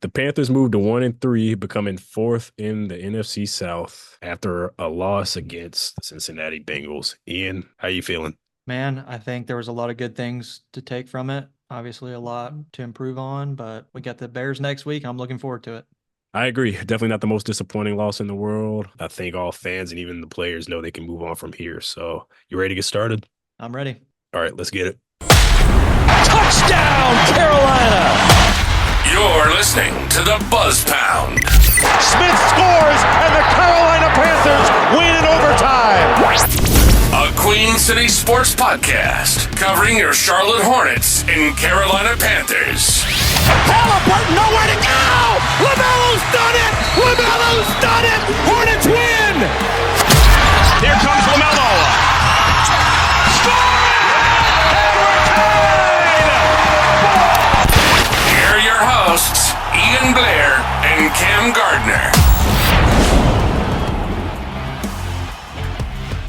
The Panthers moved to 1-3, becoming fourth in the NFC South after a loss against the Cincinnati Bengals. Ian, how you feeling? Man, I think there was a lot of good things to take from it. Obviously, a lot to improve on, but we got the Bears next week. I'm looking forward to it. I agree. Definitely not the most disappointing loss in the world. I think all fans and even the players know they can move on from here. So, you ready to get started? I'm ready. All right, let's get it. Touchdown, Carolina! You're listening to the Buzz Pound. Smith scores, and the Carolina Panthers win in overtime. A Queen City sports podcast covering your Charlotte Hornets and Carolina Panthers. Halliburton, nowhere to go! LaMelo's done it! LaMelo's done it! Hornets win! Here comes LaMelo. Score! And we're tied! Here are your hosts, Ian Blair and Cam Gardner.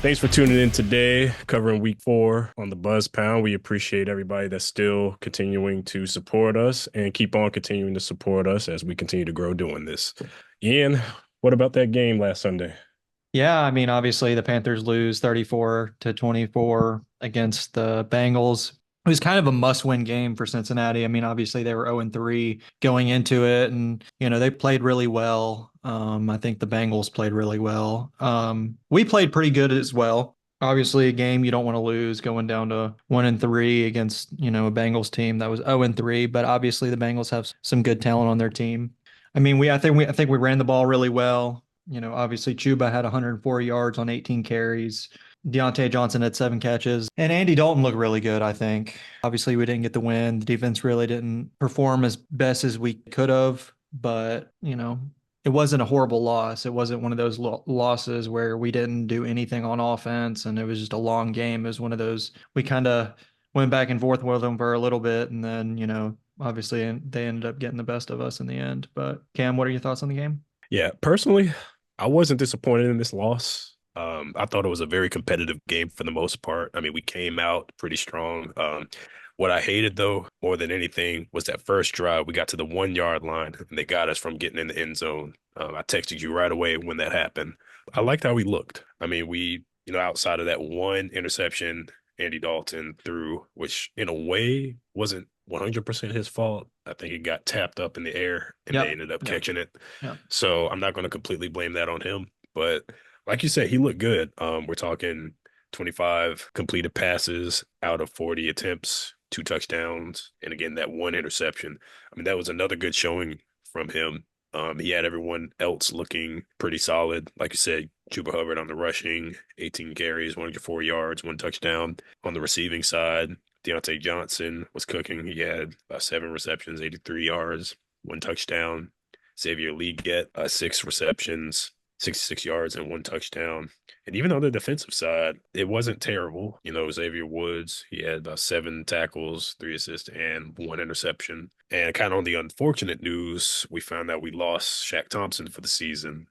Thanks for tuning in today, covering week 4 on the Buzz Pound. We appreciate everybody that's still continuing to support us and keep on continuing to support us as we continue to grow doing this. Ian, what about that game last Sunday? Yeah, I mean, obviously the Panthers lose 34-24 against the Bengals. It was kind of a must-win game for Cincinnati. I mean, obviously they were 0-3 going into it, and they played really well. I think the Bengals played really well. We played pretty good as well. Obviously, a game you don't want to lose, going down to 1-3 against a Bengals team that was 0-3. But obviously, the Bengals have some good talent on their team. I mean, I think we ran the ball really well. Obviously Chuba had 104 yards on 18 carries. Deontay Johnson had 7 catches, and Andy Dalton looked really good, I think. Obviously, we didn't get the win. The defense really didn't perform as best as we could have, but, it wasn't a horrible loss. It wasn't one of those losses where we didn't do anything on offense and it was just a long game. It was one of those, we kind of went back and forth with them for a little bit, and then, obviously they ended up getting the best of us in the end. But Cam, what are your thoughts on the game? Yeah, personally, I wasn't disappointed in this loss. I thought it was a very competitive game for the most part. I mean, we came out pretty strong. What I hated, though, more than anything, was that first drive. We got to the 1 yard line, and they got us from getting in the end zone. I texted you right away when that happened. I liked how we looked. I mean, outside of that one interception Andy Dalton threw, which in a way wasn't 100% his fault. I think it got tapped up in the air, and they Yep. ended up Yep. catching it. Yep. So I'm not going to completely blame that on him. But like you said, he looked good. We're talking 25 completed passes out of 40 attempts, 2 touchdowns, and again, that one interception. I mean, that was another good showing from him. He had everyone else looking pretty solid. Like you said, Chuba Hubbard on the rushing, 18 carries, 104 yards, 1 touchdown. On the receiving side, Deontay Johnson was cooking. He had 7 receptions, 83 yards, 1 touchdown. Xavier Leggett, 6 receptions, 66 yards and 1 touchdown. And even on the defensive side, it wasn't terrible. Xavier Woods, he had 7 tackles, 3 assists, and 1 interception. And kind of on the unfortunate news, we found out we lost Shaq Thompson for the season,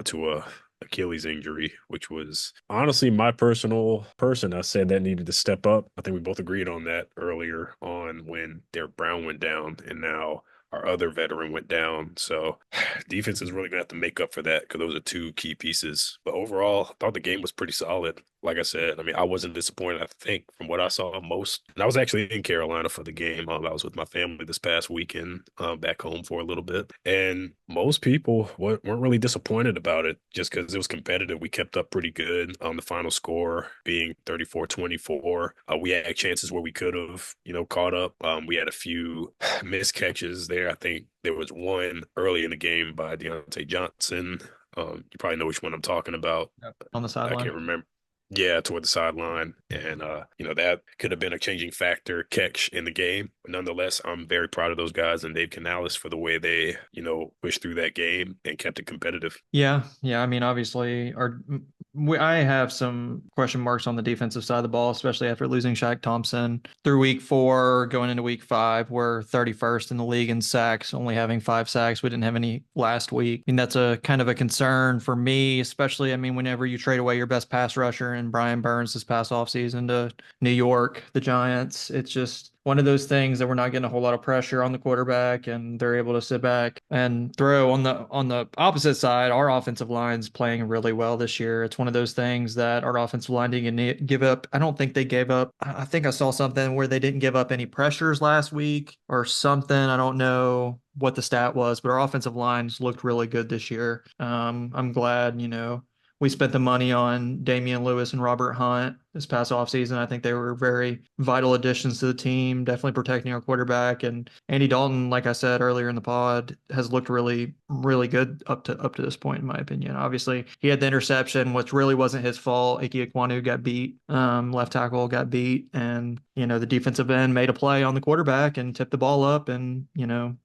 to a Achilles injury, which was honestly my personal person. I said that needed to step up. I think we both agreed on that earlier on when Derek Brown went down, and now our other veteran went down. So defense is really going to have to make up for that because those are 2 key pieces. But overall, I thought the game was pretty solid. Like I said, I mean, I wasn't disappointed, I think, from what I saw most. And I was actually in Carolina for the game. I was with my family this past weekend back home for a little bit. And most people weren't really disappointed about it just because it was competitive. We kept up pretty good on the final score being 34-24. We had chances where we could have, caught up. We had a few missed catches there. I think there was one early in the game by Deontay Johnson. You probably know which one I'm talking about. Yep. On the I sideline. can't remember. Yeah, toward the sideline. And, that could have been a changing factor catch in the game. But nonetheless, I'm very proud of those guys and Dave Canales for the way they, pushed through that game and kept it competitive. Yeah. I mean, obviously, I have some question marks on the defensive side of the ball, especially after losing Shaq Thompson through week 4, going into week 5. We're 31st in the league in sacks, only having 5 sacks. We didn't have any last week. I mean, that's a kind of a concern for me, especially, I mean, whenever you trade away your best pass rusher and Brian Burns this past offseason to New York, the Giants, it's just one of those things that we're not getting a whole lot of pressure on the quarterback, and they're able to sit back and throw. On the opposite side, our offensive line's playing really well this year. It's one of those things that our offensive line didn't give up. I don't think they gave up. I think I saw something where they didn't give up any pressures last week or something. I don't know what the stat was, but our offensive lines looked really good this year. I'm glad, we spent the money on Damian Lewis and Robert Hunt this past offseason. I think they were very vital additions to the team, definitely protecting our quarterback. And Andy Dalton, like I said earlier in the pod, has looked really, really good up to this point, in my opinion. Obviously, he had the interception, which really wasn't his fault. Ike Ekwonu got beat, left tackle got beat, and the defensive end made a play on the quarterback and tipped the ball up, and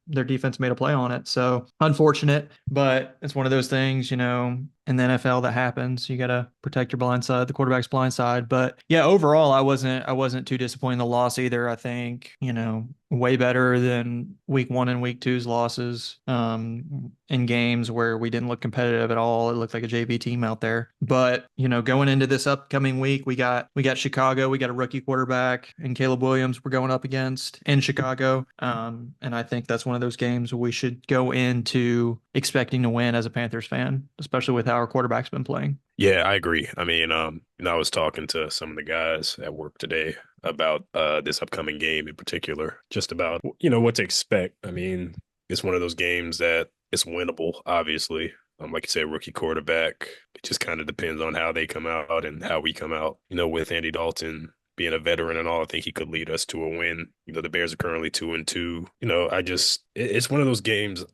their defense made a play on it. So unfortunate, but it's one of those things, in the NFL that happens. You got to protect your blind side, the quarterback's blind side. But yeah, overall, I wasn't too disappointed in the loss either. I think, way better than week 1 and week 2's losses in games where we didn't look competitive at all. It looked like a JV team out there. But, going into this upcoming week, we got Chicago, we got a rookie quarterback and Caleb Williams we're going up against in Chicago. And I think that's one of those games we should go into expecting to win as a Panthers fan, especially with how our quarterback's been playing. Yeah, I agree. I mean, I was talking to some of the guys at work today about this upcoming game in particular, just about, what to expect. I mean, it's one of those games that it's winnable, obviously. Like you said, rookie quarterback. It just kind of depends on how they come out and how we come out. With Andy Dalton being a veteran and all, I think he could lead us to a win. The Bears are currently 2-2. It's one of those games.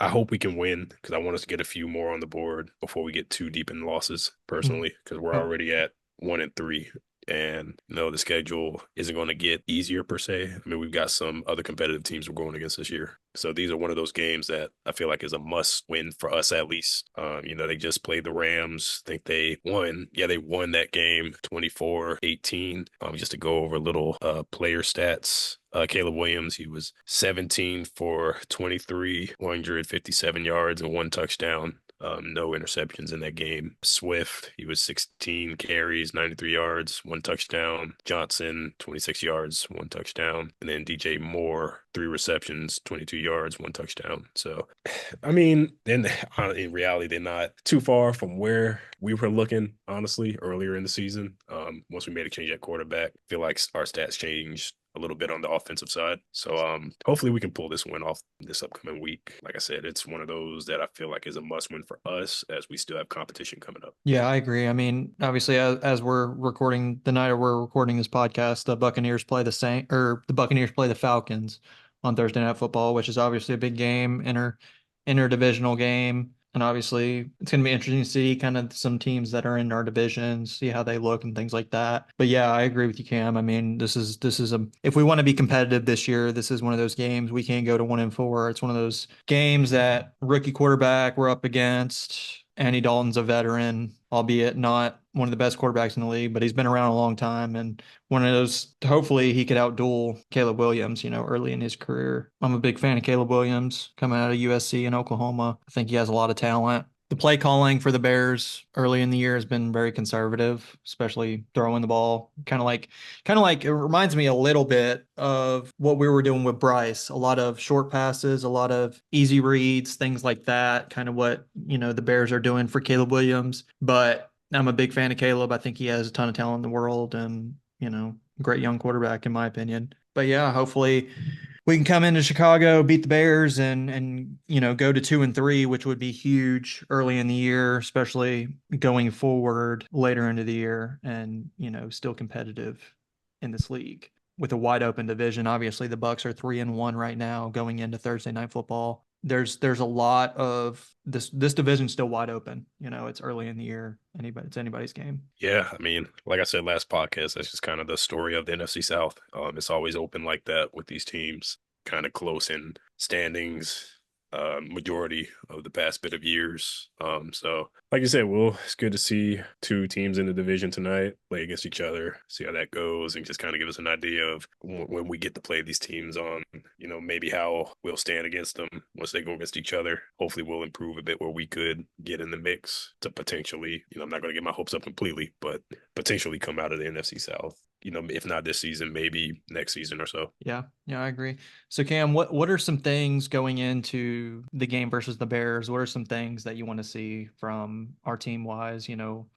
I hope we can win because I want us to get a few more on the board before we get too deep in losses, personally, because we're already at 1-3. And, the schedule isn't going to get easier per se. I mean, we've got some other competitive teams we're going against this year. So these are one of those games that I feel like is a must win for us at least. They just played the Rams. I think they won. Yeah, they won that game 24-18. Just to go over little player stats. Caleb Williams, he was 17 for 23, 157 yards and 1 touchdown. No interceptions in that game. Swift, he was 16 carries, 93 yards, 1 touchdown. Johnson, 26 yards, 1 touchdown. And then DJ Moore, 3 receptions, 22 yards, 1 touchdown. So, I mean, then in reality, they're not too far from where we were looking, honestly, earlier in the season. Once we made a change at quarterback, I feel like our stats changed a little bit on the offensive side. So hopefully we can pull this win off this upcoming week. Like I said, it's one of those that I feel like is a must win for us as we still have competition coming up. Yeah, I agree. I mean, obviously, as we're recording the night we're recording this podcast, the Buccaneers play the Falcons on Thursday Night Football, which is obviously a big game, interdivisional game. And obviously, it's going to be interesting to see kind of some teams that are in our divisions, see how they look and things like that. But yeah, I agree with you, Cam. I mean, this is if we want to be competitive this year, this is one of those games we can't go to 1-4. It's one of those games that rookie quarterback we're up against. Andy Dalton's a veteran, albeit not one of the best quarterbacks in the league, but he's been around a long time. And one of those, hopefully he could outduel Caleb Williams, early in his career. I'm a big fan of Caleb Williams coming out of USC in Oklahoma. I think he has a lot of talent. The play calling for the Bears early in the year has been very conservative, especially throwing the ball. Kind of like it reminds me a little bit of what we were doing with Bryce. A lot of short passes, a lot of easy reads, things like that. Kind of what, the Bears are doing for Caleb Williams. But I'm a big fan of Caleb. I think he has a ton of talent in the world and, great young quarterback in my opinion. But yeah, hopefully we can come into Chicago, beat the Bears, and go to 2-3, which would be huge early in the year, especially going forward later into the year, and still competitive in this league with a wide open division. Obviously, the Bucs are 3-1 right now going into Thursday Night Football. There's a lot of this division's still wide open. It's early in the year. It's anybody's game. Yeah, I mean, like I said last podcast, that's just kind of the story of the NFC South. It's always open like that with these teams, kind of close in standings, majority of the past bit of years. So Like you said, it's good to see two teams in the division tonight play against each other, see how that goes, and just kind of give us an idea of when we get to play these teams on, maybe how we'll stand against them once they go against each other. Hopefully, we'll improve a bit where we could get in the mix to potentially, I'm not going to get my hopes up completely, but potentially come out of the NFC South. If not this season, maybe next season or so. Yeah, I agree. So Cam, what are some things going into the game versus the Bears? What are some things that you want to see from our team wise?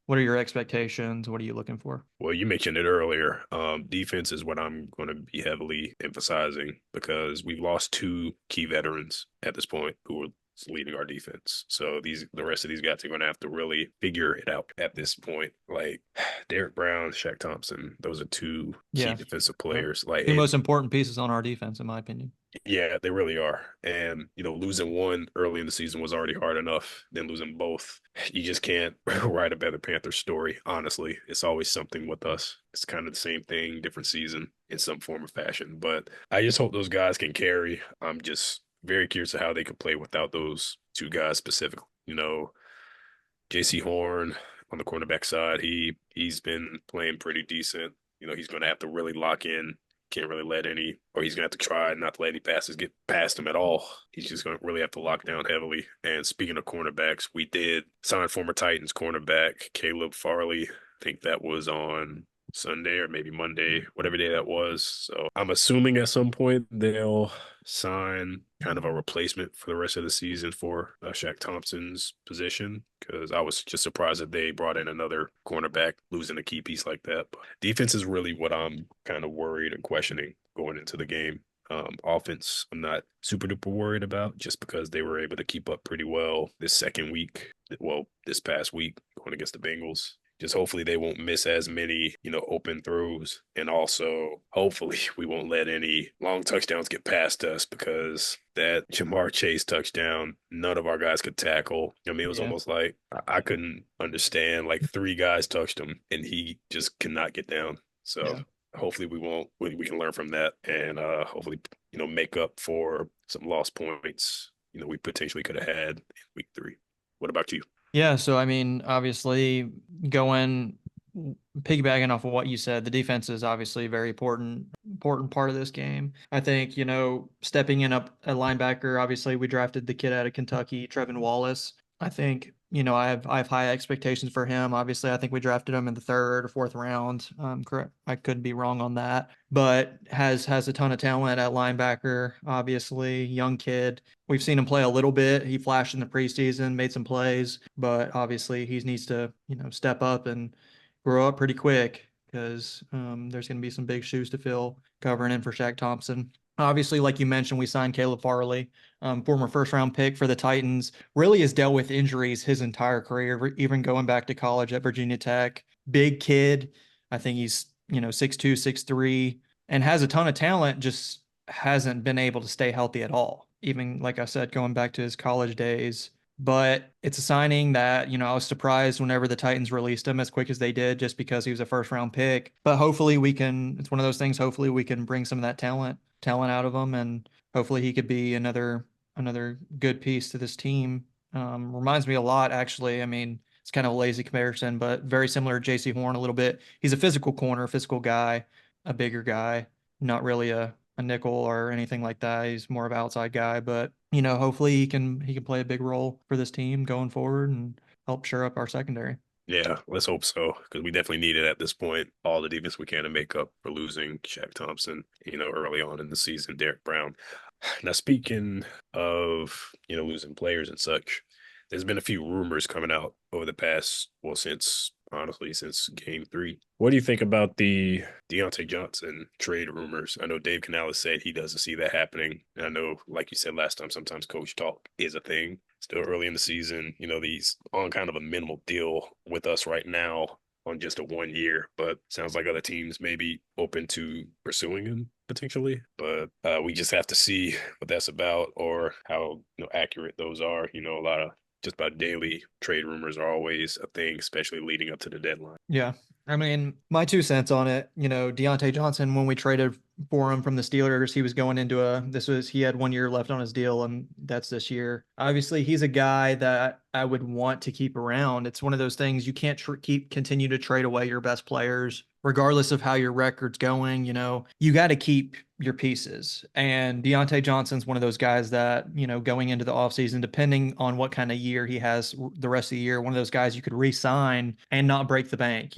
What are your expectations? What are you looking for? Well, you mentioned it earlier. Defense is what I'm going to be heavily emphasizing because we've lost two key veterans at this point who were leading our defense. So the rest of these guys are going to have to really figure it out at this point. Like Derek Brown, Shaq Thompson, those are two key defensive players. Like two most important pieces on our defense, in my opinion. Yeah, they really are. And, losing one early in the season was already hard enough. Then losing both, you just can't write a better Panthers story, honestly. It's always something with us. It's kind of the same thing, different season in some form or fashion. But I just hope those guys can carry. I'm just very curious of how they could play without those two guys specifically. JC Horn on the cornerback side, he's been playing pretty decent. He's going to have to really lock in. Can't really let any, or he's going to have to try not to let any passes get past him at all. He's just going to really have to lock down heavily. And speaking of cornerbacks, we did sign former Titans cornerback Caleb Farley. I think that was on Sunday or maybe Monday, whatever day that was. So I'm assuming at some point they'll sign kind of a replacement for the rest of the season for Shaq Thompson's position, because I was just surprised that they brought in another cornerback, losing a key piece like that. But defense is really what I'm kind of worried and questioning going into the game. Offense, I'm not super duper worried about just because they were able to keep up pretty well this past week going against the Bengals. Just hopefully they won't miss as many, open throws. And also, hopefully we won't let any long touchdowns get past us, because that Jamar Chase touchdown, none of our guys could tackle. I mean, it was almost like I couldn't understand. Like 3 guys touched him and he just cannot get down. So hopefully we can learn from that and hopefully, make up for some lost points, we potentially could have had in week 3. What about you? Yeah, so I mean, obviously, piggybacking off of what you said, the defense is obviously a very important part of this game. I think, stepping in up at linebacker, obviously we drafted the kid out of Kentucky, Trevin Wallace. I think, I have high expectations for him. Obviously, I think we drafted him in the 3rd or 4th round. Correct. I could be wrong on that, but has a ton of talent at linebacker. Obviously, young kid. We've seen him play a little bit. He flashed in the preseason, made some plays, but obviously he needs to, step up and grow up pretty quick, because there's going to be some big shoes to fill covering in for Shaq Thompson. Obviously, like you mentioned, we signed Caleb Farley, former first-round pick for the Titans. Really has dealt with injuries his entire career, even going back to college at Virginia Tech. Big kid. I think he's, 6'2", 6'3", and has a ton of talent, just hasn't been able to stay healthy at all. Even, like I said, going back to his college days. But it's a signing that, I was surprised whenever the Titans released him as quick as they did, just because he was a first-round pick. But hopefully it's one of those things, hopefully we can bring some of that talent out of him, and hopefully he could be another good piece to this team. Reminds me a lot, actually. I mean, it's kind of a lazy comparison, but very similar to JC Horn a little bit. He's a physical corner, physical guy, a bigger guy, not really a nickel or anything like that. He's more of an outside guy, but hopefully he can play a big role for this team going forward and help shore up our secondary. Yeah, let's hope so, because we definitely need it at this point. All the defense we can to make up for losing Shaq Thompson, early on in the season, Derek Brown. Now, speaking of, losing players and such, there's been a few rumors coming out over the past, since game 3. What do you think about the Deontay Johnson trade rumors? I know Dave Canales said he doesn't see that happening. And I know, like you said last time, sometimes coach talk is a thing. Still early in the season, he's on kind of a minimal deal with us right now on just a 1 year, but sounds like other teams may be open to pursuing him potentially. But we just have to see what that's about, or how accurate those are. A lot of just about daily trade rumors are always a thing, especially leading up to the deadline. Yeah. I mean, my 2 cents on it, Deontay Johnson, when we traded for him from the Steelers. He was going into he had 1 year left on his deal, and that's this year. Obviously, he's a guy that I would want to keep around. It's one of those things you can't continue to trade away your best players, regardless of how your record's going. You got to keep your pieces. And Deontay Johnson's one of those guys that, going into the offseason, depending on what kind of year he has the rest of the year, one of those guys you could re-sign and not break the bank.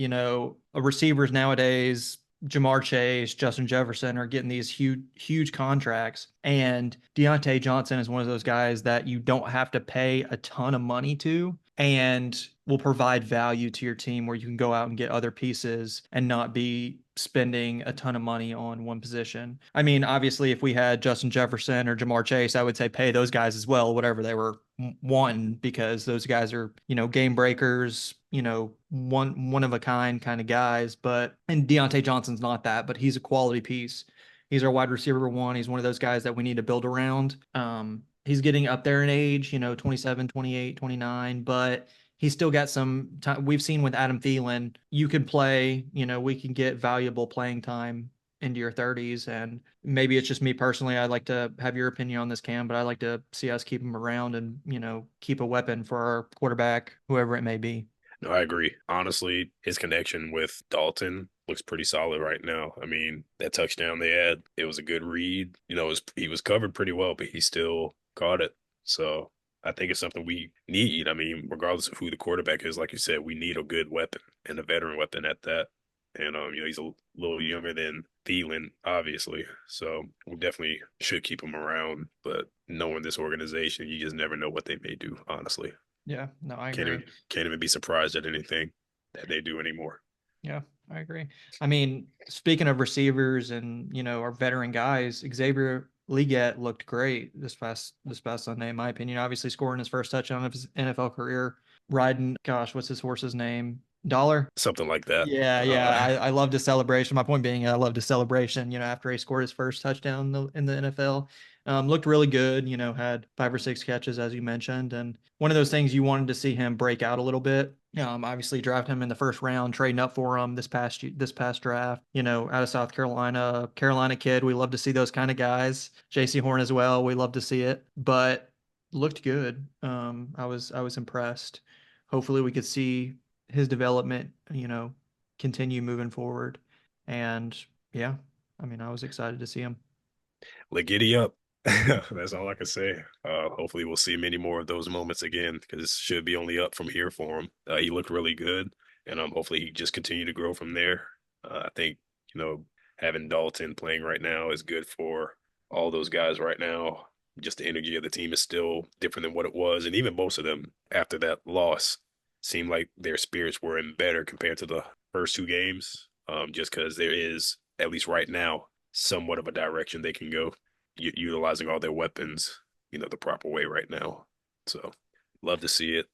Receivers nowadays, Jamar Chase, Justin Jefferson are getting these huge contracts. And Deontay Johnson is one of those guys that you don't have to pay a ton of money to and will provide value to your team where you can go out and get other pieces and not be spending a ton of money on one position. I mean, obviously, if we had Justin Jefferson or Jamar Chase, I would say pay those guys as well, whatever they were wanting, because those guys are, game breakers, one of a kind of guys. And Deontay Johnson's not that, but he's a quality piece. He's our wide receiver one. He's one of those guys that we need to build around. He's getting up there in age, 27, 28, 29, but he's still got some time. We've seen with Adam Thielen, you can play, we can get valuable playing time into your 30s. And maybe it's just me personally. I'd like to have your opinion on this, Cam, but I'd like to see us keep him around and, keep a weapon for our quarterback, whoever it may be. No, I agree. Honestly, his connection with Dalton looks pretty solid right now. I mean, that touchdown they had, it was a good read. He was covered pretty well, but he still caught it. So I think it's something we need. I mean, regardless of who the quarterback is, like you said, we need a good weapon and a veteran weapon at that. And, he's a little younger than Thielen, obviously. So we definitely should keep him around. But knowing this organization, you just never know what they may do, honestly. Yeah, no, I agree. Can't even be surprised at anything that they do anymore. Yeah, I agree. I mean, speaking of receivers and, our veteran guys, Xavier Leggett looked great this past Sunday, in my opinion. Obviously scoring his first touchdown of his NFL career, riding, what's his horse's name? Dollar? Something like that. Yeah. I love the celebration. My point being, I love the celebration, after he scored his first touchdown in the NFL. Looked really good, had 5 or 6 catches, as you mentioned. And one of those things you wanted to see him break out a little bit. Obviously draft him in the first round, trading up for him this past draft, out of South Carolina kid. We love to see those kind of guys. JC Horn as well. We love to see it, but looked good. I was impressed. Hopefully we could see his development, continue moving forward. And yeah, I mean, I was excited to see him. Giddy up. That's all I can say. Hopefully we'll see many more of those moments again, because it should be only up from here for him. He looked really good, and hopefully he just continue to grow from there. I think, having Dalton playing right now is good for all those guys right now. Just the energy of the team is still different than what it was, and even most of them after that loss seemed like their spirits were in better compared to the first 2 games, just because there is, at least right now, somewhat of a direction they can go, utilizing all their weapons, the proper way right now. So love to see it.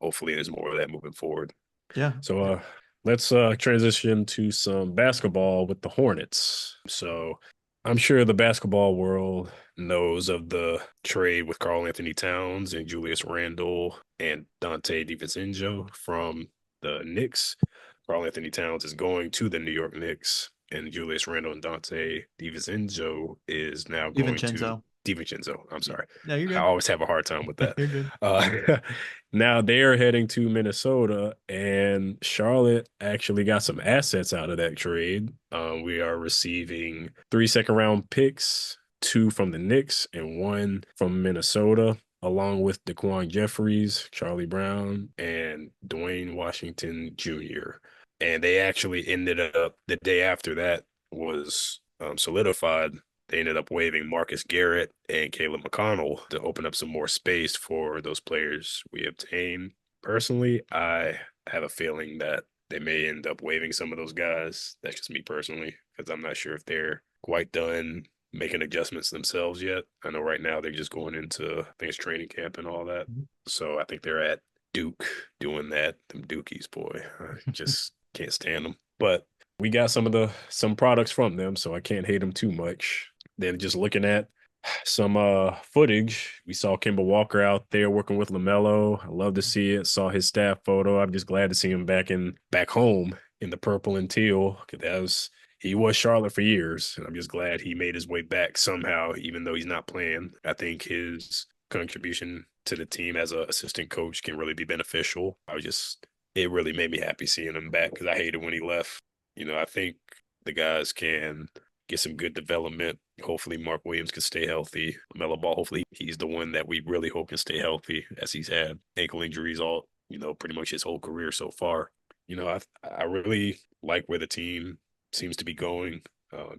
Hopefully there's more of that moving forward. Yeah. So let's transition to some basketball with the Hornets. So I'm sure the basketball world knows of the trade with Karl Anthony Towns and Julius Randle and Dante DiVincenzo from the Knicks. Karl Anthony Towns is going to the New York Knicks, and Julius Randle and Dante DiVincenzo is now going to DiVincenzo. I'm sorry. No, you're good. I always have a hard time with that. You're good. Now they're heading to Minnesota, and Charlotte actually got some assets out of that trade. We are receiving 3 second-round picks, 2 from the Knicks and 1 from Minnesota, along with Daquan Jeffries, Charlie Brown, and Dwayne Washington Jr. And they actually ended up, the day after that was solidified, they ended up waiving Marcus Garrett and Caleb McConnell to open up some more space for those players we obtained. Personally, I have a feeling that they may end up waiving some of those guys. That's just me personally, because I'm not sure if they're quite done making adjustments themselves yet. I know right now they're just going into, I think it's training camp and all that. So I think they're at Duke doing that. Them Dukies, boy, I just can't stand them. But we got some products from them, so I can't hate them too much. Then just looking at some footage, we saw Kemba Walker out there working with LaMelo. I love to see it. Saw his staff photo. I'm just glad to see him back home in the purple and teal. he was Charlotte for years, and I'm just glad he made his way back somehow, even though he's not playing. I think his contribution to the team as an assistant coach can really be beneficial. It really made me happy seeing him back because I hated when he left. I think the guys can get some good development. Hopefully, Mark Williams can stay healthy. Melo Ball, hopefully, he's the one that we really hope can stay healthy, as he's had ankle injuries all, pretty much his whole career so far. I really like where the team seems to be going.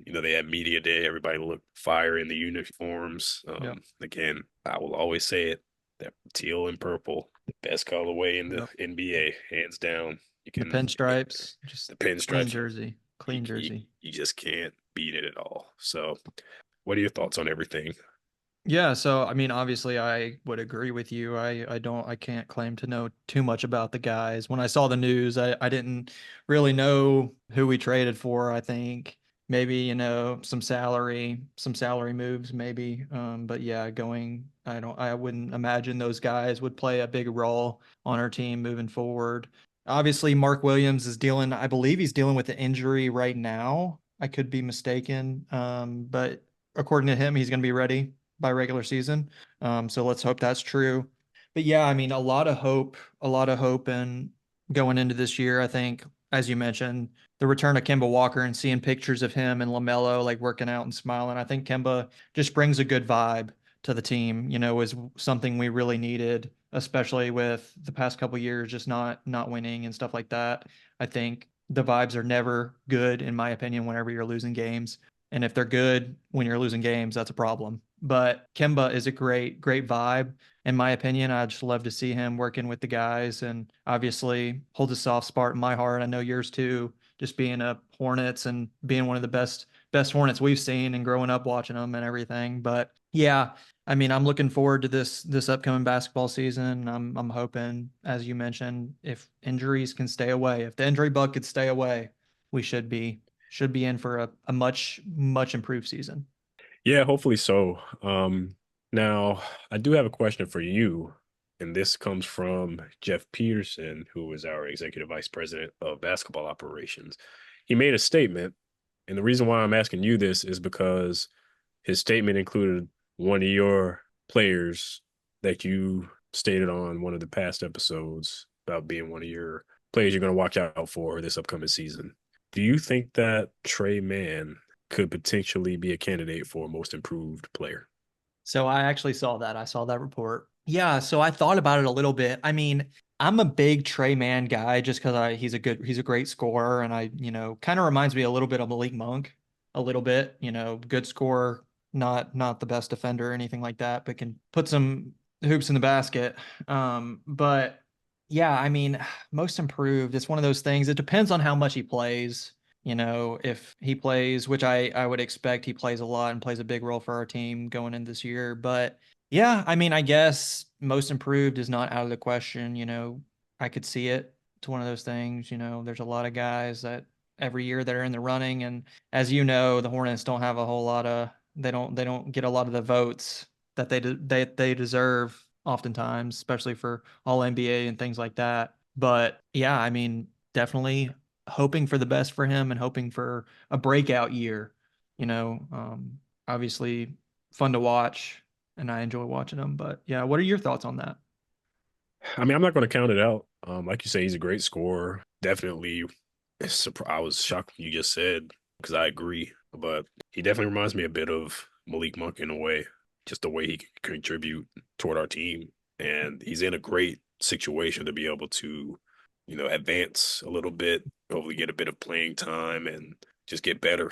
They had media day. Everybody looked fire in the uniforms. Yep. Again, I will always say it, that teal and purple, the best colorway in the Yep. NBA, hands down. The pinstripes, just the pinstripes, clean jersey. You just can't beat it at all. So, what are your thoughts on everything? Yeah, so I mean, obviously, I would agree with you. I can't claim to know too much about the guys. When I saw the news, I didn't really know who we traded for. I think maybe some salary moves, maybe. But yeah, I wouldn't imagine those guys would play a big role on our team moving forward. Obviously, Mark Williams I believe he's dealing with an injury right now. I could be mistaken, but according to him, he's going to be ready by regular season. So let's hope that's true. But yeah, I mean, a lot of hope and going into this year. I think, as you mentioned, the return of Kemba Walker and seeing pictures of him and LaMelo like working out and smiling. I think Kemba just brings a good vibe to the team, is something we really needed, especially with the past couple of years, just not winning and stuff like that. I think the vibes are never good, in my opinion, whenever you're losing games. And if they're good when you're losing games, that's a problem. But Kemba is a great vibe, in my opinion. I just love to see him working with the guys, and obviously holds a soft spot in my heart. I know yours too, just being a Hornets and being one of the best Hornets we've seen and growing up watching them and everything. But yeah, I mean, I'm looking forward to this upcoming basketball season. I'm hoping, as you mentioned, if injuries can stay away, if the injury bug could stay away, we should be in for a much improved season. Yeah, hopefully so. Now, I do have a question for you, and this comes from Jeff Peterson, who is our executive vice president of basketball operations. He made a statement, and the reason why I'm asking you this is because his statement included one of your players that you stated on one of the past episodes about being one of your players you're going to watch out for this upcoming season. Do you think that Trey Mann could potentially be a candidate for most improved player? So I actually saw that. I saw that report. Yeah, so I thought about it a little bit. I mean, I'm a big Trey Mann guy just because he's a great scorer, and kind of reminds me a little bit of Malik Monk, a little bit, good scorer, not the best defender or anything like that, but can put some hoops in the basket. But yeah, I mean, most improved, it's one of those things. It depends on how much he plays. If he plays, which I would expect he plays a lot and plays a big role for our team going in this year. But yeah, I mean, I guess most improved is not out of the question. I could see it. It's one of those things, there's a lot of guys that every year that are in the running. And as you know, the Hornets don't have a whole lot of, they don't get a lot of the votes that they deserve oftentimes, especially for all NBA and things like that. But yeah, I mean, definitely hoping for the best for him and hoping for a breakout year. Obviously fun to watch, and I enjoy watching him. But yeah, what are your thoughts on that? I mean, I'm not going to count it out. Like you say, he's a great scorer. Definitely, I was shocked when you just said, because I agree. But he definitely reminds me a bit of Malik Monk in a way, just the way he can contribute toward our team. And he's in a great situation to be able to, advance a little bit, hopefully get a bit of playing time and just get better.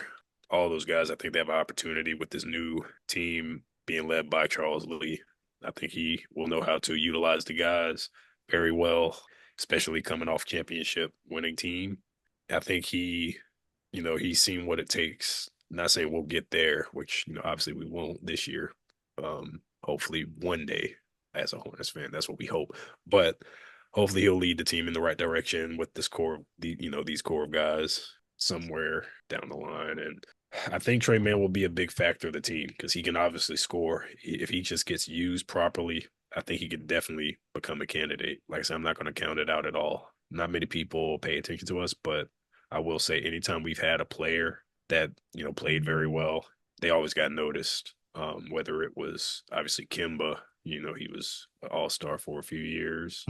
All those guys, I think they have an opportunity with this new team being led by Charles Lee. I think he will know how to utilize the guys very well, especially coming off championship winning team. I think he's seen what it takes. Not saying we'll get there, which, obviously we won't this year. Hopefully one day as a Hornets fan, that's what we hope. But hopefully he'll lead the team in the right direction with this core, these core of guys somewhere down the line. And I think Trey Mann will be a big factor of the team because he can obviously score. If he just gets used properly, I think he could definitely become a candidate. Like I said, I'm not going to count it out at all. Not many people pay attention to us, but I will say anytime we've had a player that, played very well. They always got noticed, whether it was obviously Kimba, he was an all-star for a few years.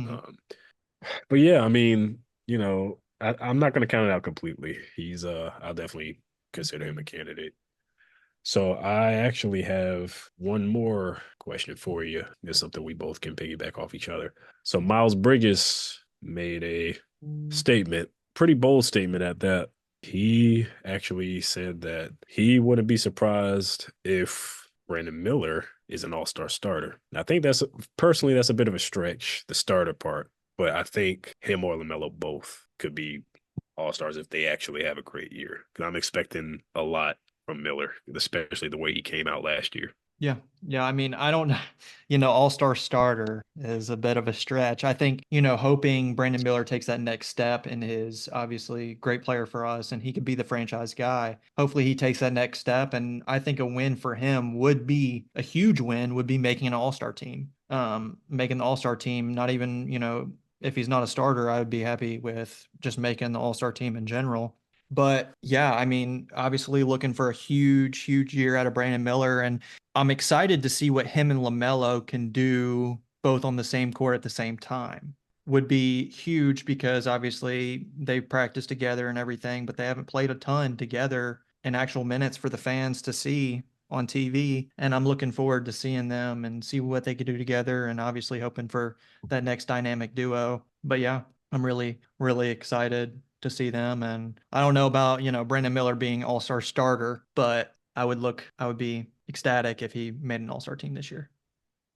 But yeah, I mean, I'm not going to count it out completely. I'll definitely consider him a candidate. So I actually have one more question for you. There's something we both can piggyback off each other. So Miles Bridges made a statement, pretty bold statement at that. He actually said that he wouldn't be surprised if Brandon Miller is an all-star starter. Now, I think that's a bit of a stretch, the starter part, but I think him or LaMelo both could be all-stars if they actually have a great year. Because I'm expecting a lot from Miller, especially the way he came out last year. Yeah. Yeah. I mean, I don't, all-star starter is a bit of a stretch. I think, hoping Brandon Miller takes that next step and is obviously great player for us and he could be the franchise guy. Hopefully he takes that next step. And I think a win for him would be a huge win, would be making an all-star team. Making the all-star team, not even, if he's not a starter, I would be happy with just making the all-star team in general. But yeah, I mean, obviously looking for a huge, huge year out of Brandon Miller. And I'm excited to see what him and LaMelo can do both on the same court at the same time. Would be huge because obviously they practice together and everything, but they haven't played a ton together in actual minutes for the fans to see on TV. And I'm looking forward to seeing them and see what they could do together and obviously hoping for that next dynamic duo. But yeah, I'm really, really excited to see them. And I don't know about, Brandon Miller being all-star starter, but I would be ecstatic if he made an all-star team this year.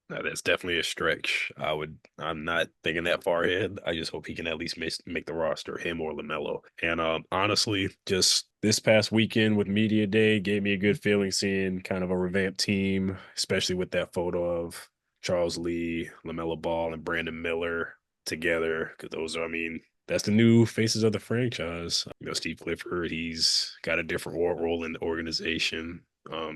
No, that's definitely a stretch. I'm not thinking that far ahead. I just hope he can at least make the roster, him or LaMelo. And honestly, just this past weekend with Media Day gave me a good feeling seeing kind of a revamped team, especially with that photo of Charles Lee, LaMelo Ball, and Brandon Miller together. Because that's the new faces of the franchise. Steve Clifford, he's got a different role in the organization.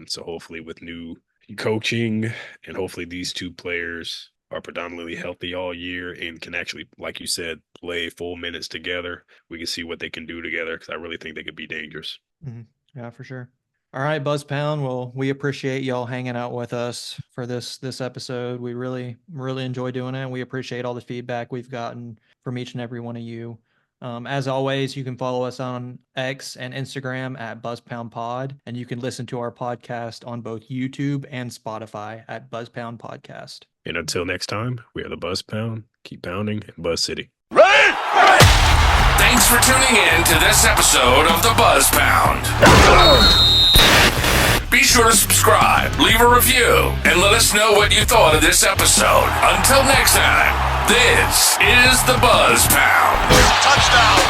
So hopefully with new coaching and hopefully these two players are predominantly healthy all year and can actually, like you said, play full minutes together. We can see what they can do together because I really think they could be dangerous. Mm-hmm. Yeah, for sure. All right, Buzz Pound. Well, we appreciate y'all hanging out with us for this episode. We really, really enjoy doing it. We appreciate all the feedback we've gotten from each and every one of you. As always, you can follow us on X and Instagram at BuzzPoundPod, and you can listen to our podcast on both YouTube and Spotify at BuzzPound Podcast. And until next time, we are the Buzz Pound. Keep pounding in Buzz City. Right! Thanks for tuning in to this episode of the Buzz Pound. Be sure to subscribe, leave a review, and let us know what you thought of this episode. Until next time, this is the Buzz Pound. Touchdown!